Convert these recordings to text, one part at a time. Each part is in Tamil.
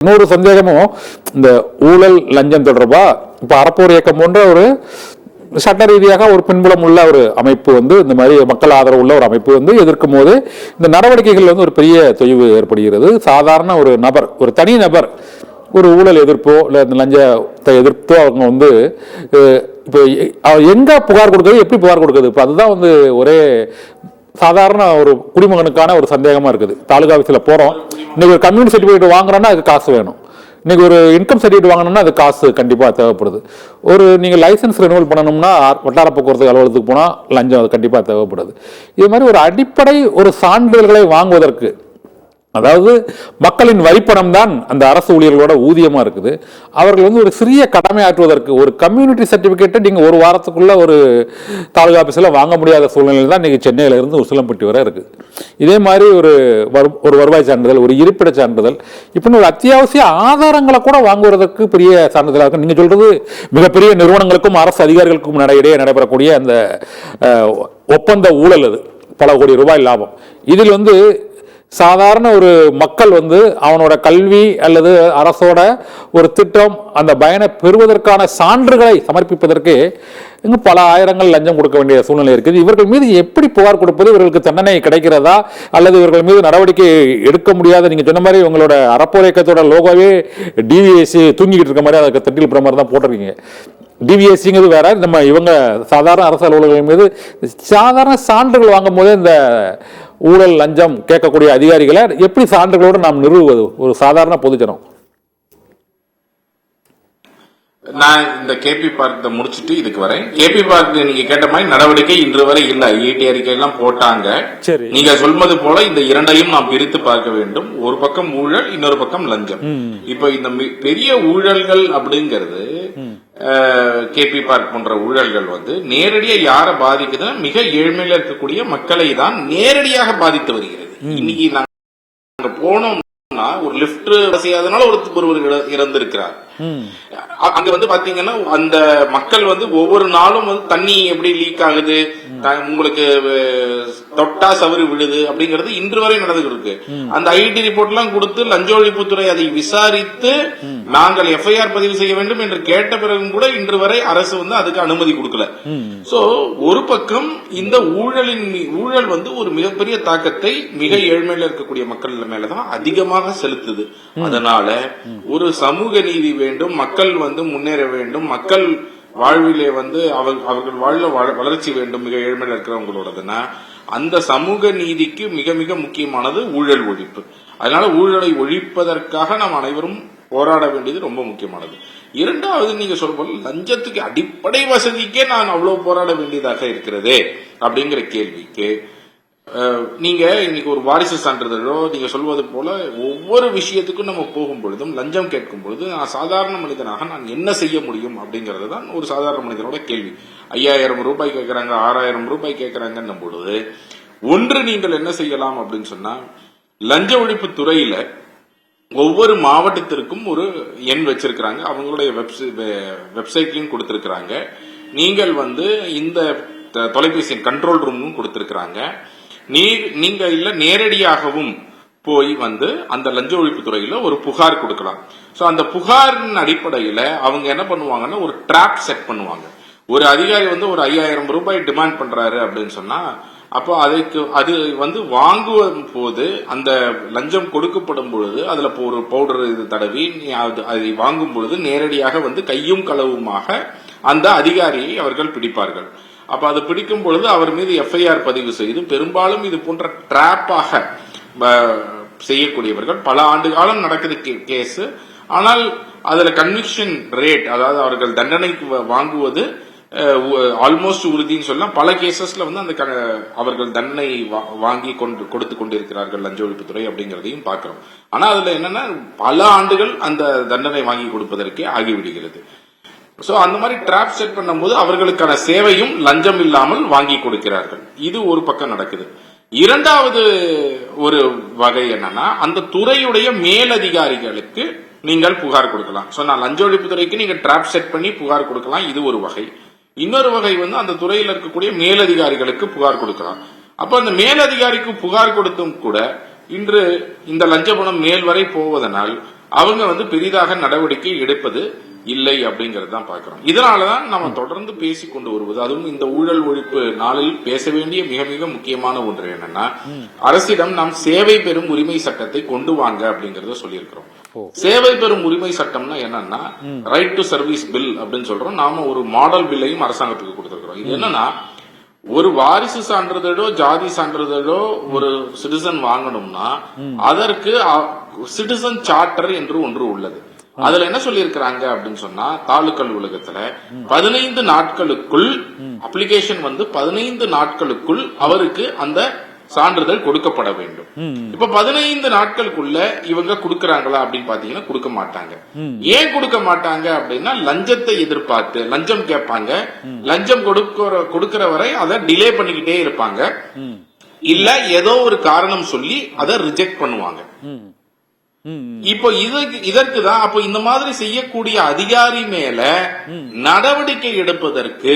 இன்னொரு சந்தேகமும் இந்த ஊழல் லஞ்சம் தொடர்பா இப்ப அறப்போர் இயக்கம் போன்ற ஒரு சட்ட ரீதியாக ஒரு பின்புலம் உள்ள ஒரு அமைப்பு இந்த மாதிரி மக்கள் ஆதரவு உள்ள ஒரு அமைப்பு எதிர்க்கும் போது இந்த நடவடிக்கைகள் ஒரு பெரிய தொய்வு ஏற்படுகிறது. சாதாரண ஒரு நபர், ஒரு தனி நபர் ஒரு ஊழல் எதிர்ப்போ இல்லை இந்த லஞ்சத்தை எதிர்த்தோ அவங்க இப்போ எங்க புகார் கொடுக்குறது, எப்படி புகார் கொடுக்குறது, இப்போ அதுதான் ஒரே சாதாரண ஒரு குடிமகனுக்கான ஒரு சந்தேகமா இருக்குது. தாலுகா ஆஃபீஸில் போறோம், இன்னைக்கு ஒரு கம்யூனிட்டி சர்டிஃபிகேட் வாங்குறோம்னா அதுக்கு காசு வேணும், இன்னைக்கு ஒரு இன்கம் சர்டிஃபிகேட் வாங்கணும்னா அது காசு கண்டிப்பாக தேவைப்படுது. நீங்க லைசன்ஸ் ரெனுவல் பண்ணணும்னா வட்டார போக்குவரத்து அலுவலகத்துக்கு போனால் லஞ்சம் அது கண்டிப்பாக தேவைப்படுது. இது மாதிரி ஒரு அடிப்படை ஒரு சான்றிதழ்களை வாங்குவதற்கு, அதாவது மக்களின் வரிப்பணம் தான் அந்த அரசு ஊழியர்களோட ஊதியமா இருக்குது. அவர்கள் ஒரு சிறிய கடமை ஆற்றுவதற்கு ஒரு கம்யூனிட்டி சர்டிபிகேட்டை நீங்க ஒரு வாரத்துக்குள்ள ஒரு தாலுகா ஆபீஸ்ல வாங்க முடியாத சூழ்நிலையில் தான் இன்னைக்கு சென்னையில இருந்து உசிலம்பட்டி வரை இருக்குது. இதே மாதிரி ஒரு வருவாய் சான்றிதழ், ஒரு இருப்பிட சான்றிதழ், இப்படி ஒரு அத்தியாவசிய ஆதாரங்களை கூட வாங்குவதற்கு பெரிய சான்றிதழாக இருக்கு. நீங்க சொல்றது மிகப்பெரிய நிறுவனங்களுக்கும் அரசு அதிகாரிகளுக்கும் இடையே நடைபெறக்கூடிய அந்த ஒப்பந்த ஊழல், அது பல கோடி ரூபாய் லாபம். இதில் சாதாரண ஒரு மக்கள் அவனோட கல்வி அல்லது அரசோட ஒரு திட்டம் அந்த பயனை பெறுவதற்கான சான்றுகளை சமர்ப்பிப்பதற்கு பல ஆயிரங்கள் லஞ்சம் கொடுக்க வேண்டிய சூழ்நிலை இருக்குது. இவர்கள் மீது எப்படி புகார் கொடுப்பது, இவர்களுக்கு தண்டனை கிடைக்கிறதா அல்லது இவர்கள் மீது நடவடிக்கை எடுக்க முடியாத, நீங்க சொன்ன மாதிரி உங்களோட அறப்போர் இயக்கத்தோட லோகோவே டிவிஎஸ்சி தூங்கிக்கிட்டு இருக்க மாதிரி அதுக்கு தட்டில் பிரமர் தான் போட்டிருக்கீங்க. டிவிஎஸ்சிங்கிறது வேற, இவங்க சாதாரண அரசு அலுவலர்கள் மீது சாதாரண சான்றுகள் வாங்கும் போதே இந்த ஊழல் லஞ்சம் கேட்கக்கூடிய அதிகாரிகளை எப்படி சான்றுகளோடு நாம் நிறுவுவது ஒரு சாதாரண பொதுஜனம்? நான் இந்த கேபி பார்க்க முடிச்சுட்டு இதுக்கு வரேன். கேபி பார்க் நீங்க கேட்ட மாதிரி நடவடிக்கை இன்று வரை இல்ல. ஐஐடி அறிக்கை எல்லாம் போட்டாங்க. நீங்க சொல்வது போல இந்த இரண்டையும் நாம் பிரித்து பார்க்க வேண்டும். ஒரு பக்கம் ஊழல், இன்னொரு பக்கம் லஞ்சம். இப்ப இந்த பெரிய ஊழல்கள் அப்படிங்கிறது கேபி பார்க் போன்ற ஊழல்கள் நேரடியா யாரை பாதிக்குதுன்னா மிக ஏழ்மையில இருக்கக்கூடிய மக்களை தான் நேரடியாக பாதித்து வருகிறது. இன்னைக்கு நாங்க போனோம்னா ஒரு லிப்ட் வசதியாதனால ஒருவர் இறந்திருக்கிறார். அங்க பாத்தீங்கன்னா அந்த மக்கள் ஒவ்வொரு நாளும் தண்ணி எப்படி லீக் ஆகுது, உங்களுக்கு தொட்டா சவறு விழுது அப்படிங்கறது இன்று வரை நடந்துட்டு இருக்கு. அந்த ஐடி ரிப்போர்ட் எல்லாம் கொடுத்து லஞ்ச ஒழிப்புத்துறை அதை விசாரித்து நாங்கள் எஃப்ஐஆர் பதிவு செய்ய வேண்டும் என்று கேட்ட பிறகும் கூட இன்று வரை அரசு அதுக்கு அனுமதி கொடுக்கல. சோ ஒரு பக்கம் இந்த ஊழல் ஒரு மிகப்பெரிய தாக்கத்தை மிக ஏழ்மையில இருக்கக்கூடிய மக்கள் மேலதான் அதிகமாக செலுத்துது. அதனால ஒரு சமூக நீதி வேண்டும், மக்கள் முன்னேற வேண்டும், மக்கள் வாழ்விலே அவர்கள் வாழ்ல வளர்ச்சி வேண்டும் மிக ஏழ்மையில இருக்கிறவங்களோடதுன்னா அந்த சமூக நீதிக்கு மிக மிக முக்கியமானது ஊழல் ஒழிப்பு. அதனால ஊழலை ஒழிப்பதற்காக நாம் அனைவரும் போராட வேண்டியது ரொம்ப முக்கியமானது. இரண்டாவது, நீங்க சொல்ல லஞ்சத்துக்கு அடிப்படை வசதிக்கே நான் அவ்வளவு போராட வேண்டியதாக இருக்கிறதே அப்படிங்கிற கேள்விக்கு நீங்க இன்னைக்கு ஒரு வாரிசு சான்றிதழோ நீங்க சொல்வது போல ஒவ்வொரு விஷயத்துக்கும் நம்ம போகும் பொழுதும் லஞ்சம் கேட்கும் பொழுது நான் சாதாரண மனிதனாக நான் என்ன செய்ய முடியும் அப்படிங்கறது தான் ஒரு சாதாரண மனிதனோட கேள்வி. 5000 ரூபாய் கேட்கறாங்க, 6000 ரூபாய் கேட்கறாங்கன்னும் பொழுது ஒன்று நீங்கள் என்ன செய்யலாம் அப்படின்னு சொன்னா, லஞ்ச ஒழிப்பு துறையில ஒவ்வொரு மாவட்டத்திற்கும் ஒரு எண் வச்சிருக்கிறாங்க, அவங்களுடைய வெப்சைட்லயும் கொடுத்திருக்கிறாங்க. நீங்கள் இந்த தொலைபேசி கண்ட்ரோல் ரூம் கொடுத்திருக்கிறாங்க. நீங்க இல்ல நேரடியாகவும் போய் அந்த லஞ்ச ஒழிப்பு துறையில ஒரு புகார் கொடுக்கலாம். சோ அந்த புகாரின் அடிப்படையில அவங்க என்ன பண்ணுவாங்கன்னா ஒரு டிராப் செட் பண்ணுவாங்க. ஒரு அதிகாரி ஒரு 5000 ரூபாய் டிமாண்ட் பண்றாரு அப்படின்னு சொன்னா, அப்போ அது வாங்குவதும் போது அந்த லஞ்சம் கொடுக்கப்படும் பொழுது அதுல ஒரு பவுடர் இது தடவி அதை வாங்கும் பொழுது நேரடியாக கையும் களவுமாக அந்த அதிகாரியை அவர்கள் பிடிப்பார்கள். அப்ப அதை பிடிக்கும் பொழுது அவர் மீது எஃப்ஐஆர் பதிவு செய்து, பெரும்பாலும் இது போன்ற டிராப்பாக செய்யக்கூடியவர்கள் பல ஆண்டு காலம் நடக்குது கேஸ். ஆனால் அதுல கன்விக்ஷன் ரேட், அதாவது அவர்கள் தண்டனைக்கு வாங்குவது ஆல்மோஸ்ட் உறுதின்னு சொல்லலாம். பல கேசஸ்ல அந்த அவர்கள் தண்டனை வாங்கி கொடுத்து கொண்டிருக்கிறார்கள் லஞ்ச ஒழிப்புத்துறை அப்படிங்கறதையும் பார்க்கிறோம். ஆனா அதுல என்னன்னா பல ஆண்டுகள் அந்த தண்டனை வாங்கி கொடுப்பதற்கே ஆகிவிடுகிறது. சோ அந்த மாதிரி டிராப் செட் பண்ணும்போது அவர்களுக்கான சேவையும் லஞ்சம் இல்லாமல் வாங்கி கொடுக்கிறார்கள். இது ஒரு பக்கம் நடக்குது. இரண்டாவது ஒரு வகை என்னன்னா, அந்த துறையுடைய மேலதிகாரிகளுக்கு நீங்கள் புகார் கொடுக்கலாம். சோ நான் லஞ்ச ஒழிப்புத்துறைக்கு நீங்க டிராப் செட் பண்ணி புகார் கொடுக்கலாம், இது ஒரு வகை. இன்னொரு வகை அந்த துறையில் இருக்கக்கூடிய மேலதிகாரிகளுக்கு புகார் கொடுக்கலாம். அப்ப அந்த மேலதிகாரிக்கு புகார் கொடுத்தும் கூட இன்று இந்த லஞ்ச பணம் மேல் வரை போவதனால் அவங்க வந்து பெரிதாக நடவடிக்கை எடுப்பது இல்லை அப்படிங்கறது தான் பாக்குறோம். இதனாலதான் நம்ம தொடர்ந்து பேசி கொண்டு வருவது, அதுவும் இந்த ஊழல் ஒழிப்பு நாளில் பேச வேண்டிய மிக மிக முக்கியமான ஒன்று என்னன்னா, அரசிடம் நாம் சேவை பெறும் உரிமை சட்டத்தை கொண்டு வாங்க அப்படிங்கறத சொல்லியிருக்கிறோம். சேவை பெறும் உரிமை சட்டம்னா என்னன்னா, ரைட் டு சர்வீஸ் பில் அப்படின்னு சொல்றோம். நாம ஒரு மாடல் பில்லையும் அரசாங்கத்துக்கு கொடுத்திருக்கிறோம். இது என்னன்னா, ஒரு வாரிசு சான்றிதழோ ஜாதி சான்றிதழோ ஒரு சிட்டிசன் வாங்கணும்னா அதற்கு சிட்டிசன் சார்ட்டர் என்று ஒன்று உள்ளது. அதுல என்ன சொல்லி இருக்கிறாங்க அப்படின்னு சொன்னா, தாலுக்கா அலுவலகத்துல 15 நாட்களுக்குள் அப்ளிகேஷன் வந்து 15 நாட்களுக்குள் அவருக்கு அந்த சான்றிதழ் கொடுக்கப்பட வேண்டும். இப்ப 15 நாட்களுக்குள்ள இவங்க கொடுக்கறாங்களா அப்படின்னு பாத்தீங்கன்னா கொடுக்க மாட்டாங்க. ஏன் கொடுக்க மாட்டாங்க அப்படின்னா, லஞ்சத்தை எதிர்பார்த்து லஞ்சம் கேட்பாங்க. லஞ்சம் கொடுக்கிற வரை அதை டிலே பண்ணிக்கிட்டே இருப்பாங்க. இல்ல ஏதோ ஒரு காரணம் சொல்லி அதை ரிஜெக்ட் பண்ணுவாங்க. இப்போ இதற்கு தான் அப்ப இந்த மாதிரி செய்யக்கூடிய அதிகாரி மேல நடவடிக்கை எடுப்பதற்கு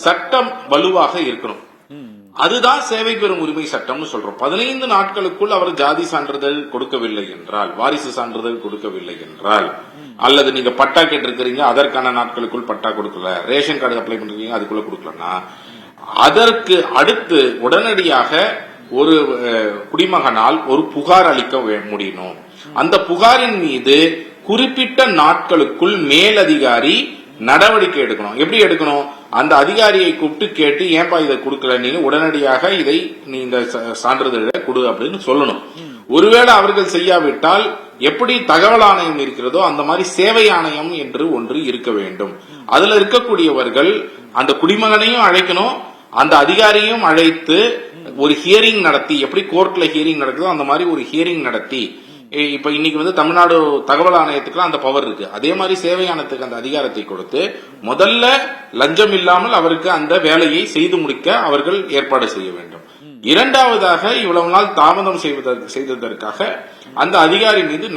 சட்டம் வலுவாக இருக்கணும். அதுதான் சேவை பெறும் உரிமை சட்டம்னு சொல்றோம். 15 நாட்களுக்குள் அவர் ஜாதி சான்றிதழ் கொடுக்கவில்லை என்றால், வாரிசு சான்றிதழ் கொடுக்கவில்லை என்றால், அல்லது நீங்க பட்டா கேட்டிருக்கிறீங்க அதற்கான நாட்களுக்குள் பட்டா கொடுக்கல, ரேஷன் கார்டு அப்ளை பண்றீங்க அதுக்குள்ள கொடுக்கலன்னா, அதற்கு அடுத்து உடனடியாக ஒரு குடிமகனால் ஒரு புகார் அளிக்க முடியணும். அந்த புகாரின் மீது குறிப்பிட்ட நாட்களுக்குள் மேலதிகாரி நடவடிக்கை எடுக்கணும். எப்படி எடுக்கணும்? அந்த அதிகாரியை கூப்பிட்டு கேட்டு, ஏன்பா இதை கொடுக்கல, நீங்க உடனடியாக இதை நீ இந்த சான்றிதழை கொடு அப்படின்னு சொல்லணும். ஒருவேளை அவர்கள் செய்யாவிட்டால் எப்படி தகவல் ஆணையம் இருக்கிறதோ அந்த மாதிரி சேவை ஆணையம் என்று ஒன்று இருக்க வேண்டும். அதுல இருக்கக்கூடியவர்கள் அந்த குடிமகனையும் அழைக்கணும், அந்த அதிகாரியும் அழைத்து ஒரு ஹியரிங் நடத்தி, எப்படி கோர்ட்ல ஹியரிங் நடக்குதோ அந்த மாதிரி ஒரு ஹியரிங் நடத்தி, இப்ப இன்னைக்கு வந்து தமிழ்நாடு தகவல் ஆணையத்துக்கு அந்த பவர் இருக்கு. அதே மாதிரி சேவை ஆணையத்துக்கு அந்த அதிகாரத்தை கொடுத்து முதல்ல லஞ்சம் இல்லாமல் அவருக்கு அந்த வேலையை செய்து முடிக்க அவர்கள் ஏற்பாடு செய்ய வேண்டும். இரண்டாவதாக, இவ்வளவு நாள் தாமதம் செய்ததற்காக அந்த அதிகாரி மீது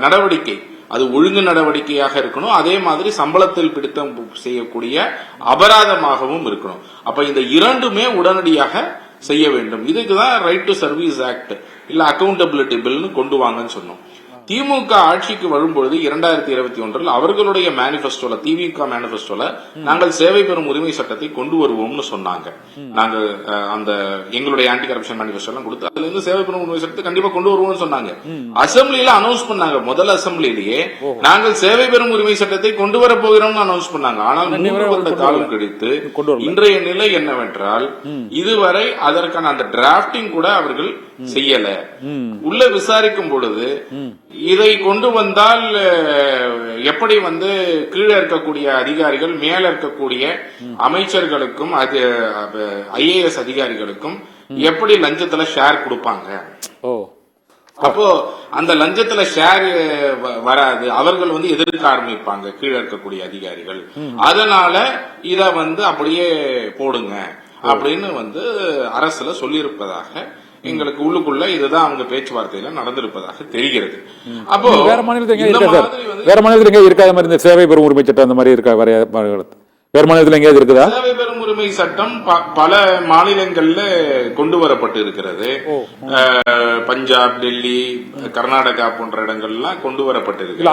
நடவடிக்கை, அது ஒழுங்கு நடவடிக்கையாக இருக்கணும். அதே மாதிரி சம்பளத்தில் பிடித்தம் செய்யக்கூடிய அபராதமாகவும் இருக்கணும். அப்ப இந்த இரண்டுமே உடனடியாக செய்ய வேண்டும். இதுக்குதான் ரைட் டு சர்வீஸ் ஆக்ட் இல்ல அக்கௌண்டபிலிட்டி பில்னு கொண்டு வாங்கன்னு சொன்னோம். திமுக ஆட்சிக்கு வரும்பொழுது 2021 அவர்களுடைய மேனிபெஸ்டோல, திமுக மேனிபெஸ்டோல நாங்கள் சேவை பெறும் உரிமை சட்டத்தை கொண்டு வருவோம்னு சொன்னாங்க. நாங்க அந்த எங்களுடைய ஆன்டி கரப்ஷன் மேனிபெஸ்டோ கொடுத்து அதுல இருந்து சேவை பெறும் உரிமை சட்டத்தை கண்டிப்பா கொண்டு வருவோம்னு சொன்னாங்க. அசம்பிளியில அனௌன்ஸ் பண்ணாங்க. முதல் அசம்பிளிலேயே நாங்கள் சேவை பெறும் உரிமை சட்டத்தை கொண்டு வர போகிறோம்னு அனௌன்ஸ் பண்ணாங்க. ஆனால் 3 வருட காலம் கழித்து இன்றைய நிலை என்னவென்றால், இதுவரை அதற்கான அந்த டிராப்டிங் கூட அவர்கள் செய்யல. உள்ள விசாரிக்கும் பொழுது இதை கொண்டு வந்தால் எப்படி வந்து கீழே இருக்கக்கூடிய அதிகாரிகள் மேல இருக்கக்கூடிய அமைச்சர்களுக்கும் ஐஏஎஸ் அதிகாரிகளுக்கும் எப்படி லஞ்சத்துல ஷேர் கொடுப்பாங்க? அப்போ அந்த லஞ்சத்துல ஷேர் வராது, அவர்கள் வந்து எதிர்க்க ஆரம்பிப்பாங்க கீழே இருக்கக்கூடிய அதிகாரிகள். அதனால இத வந்து அப்படியே போடுங்க அப்படின்னு வந்து அரசுல சொல்லியிருப்பதாக எங்களுக்கு உள்ளுக்குள்ள இதுதான் அவங்க பேச்சுவார்த்தையில நடந்திருப்பதாக தெரிகிறது. அப்போ வேற மாநிலத்தில் இருக்காத மாதிரி இந்த சேவை பெறும் உரிமை சட்டம் அந்த மாதிரி இருக்கா? வேற மாநிலத்தில் எங்கேயாவது இருக்குதா? சேவை பெறும் உரிமை சட்டம் பல மாநிலங்கள்ல கொண்டு வரப்பட்டு இருக்கிறது. பஞ்சாப், டெல்லி, கர்நாடகா போன்ற இடங்கள்லாம் கொண்டு வரப்பட்டு இருக்கு.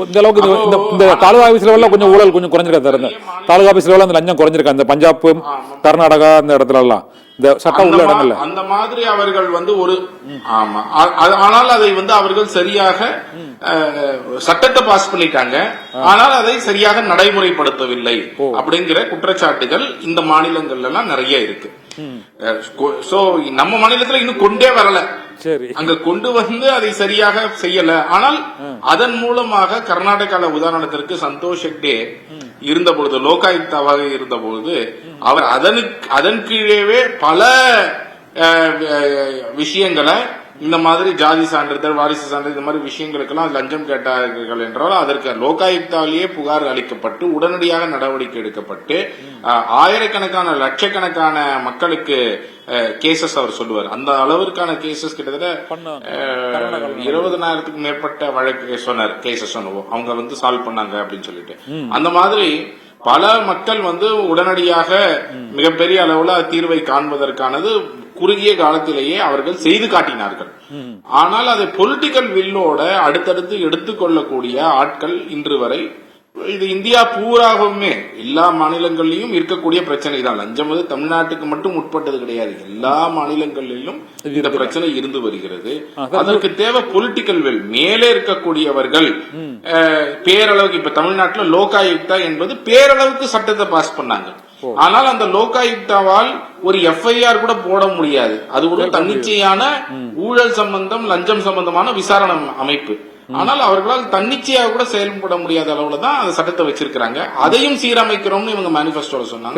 இந்த அளவுக்கு இந்த தாலுகா ஆபீஸ் லெவல்ல கொஞ்சம் ஊழல் கொஞ்சம் குறைஞ்சிருக்கா? தாலுகா ஆபீஸ் லெவல்ல அந்த லஞ்சம் குறைஞ்சிருக்கா? அந்த பஞ்சாப், கர்நாடகா அந்த இடத்துல எல்லாம் இந்த சட்டம் உள்ள இடங்கள்ல அந்த மாதிரி அவர்கள் வந்து ஒரு ஆமா, ஆனால் அதை வந்து அவர்கள் சரியாக சட்டத்தை பாஸ் பண்ணிட்டாங்க, ஆனால் அதை சரியாக நடைமுறைப்படுத்தவில்லை அப்படிங்கிற குற்றச்சாட்டுகள் இந்த மாநிலங்கள்ல எல்லாம் நிறைய இருக்கு. சோ நம்ம மாநிலத்துல இன்னும் கொண்டே வரல. சரி, அங்க கொண்டு வந்து அதை சரியாக செய்யல. ஆனால் அதன் மூலமாக கர்நாடகால உதாரணத்திற்கு சந்தோஷ் ஹெக்டே இருந்த பொழுது, லோகாயுக்தாவாக இருந்த பொழுது, அவர் அதன் கீழே பல விஷயங்களை இந்த மாதிரி ஜாதி சான்றிதழ், வாரிசு சான்றிதழ், இந்த மாதிரி விஷயங்களுக்கெல்லாம் லஞ்சம் கேட்டார்கள் என்றால் அதற்கு லோகாயுக்தாலேயே புகார் அளிக்கப்பட்டு உடனடியாக நடவடிக்கை எடுக்கப்பட்டு ஆயிரக்கணக்கான லட்சக்கணக்கான மக்களுக்கு கேசஸ் அவர் சொல்லுவார். அந்த அளவிற்கான கேசஸ் கிட்டத்தட்ட 20,000க்கு மேற்பட்ட வழக்கு சொன்னார், கேசஸ் சொன்னோம் அவங்க வந்து சால்வ் பண்ணாங்க அப்படின்னு சொல்லிட்டு. அந்த மாதிரி பல மக்கள் வந்து உடனடியாக மிகப்பெரிய அளவுல தீர்வை காண்பதற்கானது குறுகிய காலத்திலேயே அவர்கள் செய்து காட்டினார்கள். ஆனால் அதை பொலிட்டிக்கல் வில்லோட அடுத்தடுத்து எடுத்துக்கொள்ளக்கூடிய ஆட்கள் இன்று வரை, இது இந்தியா பூராகவுமே எல்லா மாநிலங்களிலும் இருக்கக்கூடிய பிரச்சனை தான். லஞ்சம் வந்து தமிழ்நாட்டுக்கு மட்டும் உட்பட்டது கிடையாது, எல்லா மாநிலங்களிலும் இந்த பிரச்சனை இருந்து வருகிறது. அதற்கு தேவை பொலிட்டிக்கல் வில். மேலே இருக்கக்கூடியவர்கள் பேரளவுக்கு, இப்ப தமிழ்நாட்டில் லோகாயுக்தா என்பது பேரளவுக்கு சட்டத்தை பாஸ் பண்ணாங்க. ஆனால் அந்த லோகாயுக்தாவால் ஒரு எஃப்ஐஆர் கூட போட முடியாது. அது ஒரு தன்னிச்சையான ஊழல் சம்பந்தம், லஞ்சம் சம்பந்தமான விசாரணை அமைப்பு. ஆனால் அவர்களால் தன்னிச்சையாக கூட செயல்பட முடியாத அளவுல தான் அந்த சட்டத்தை வச்சிருக்காங்க. அதையும் சீரமைக்கிறோம்னு இவங்க மேனிபெஸ்டோல சொன்னாங்க.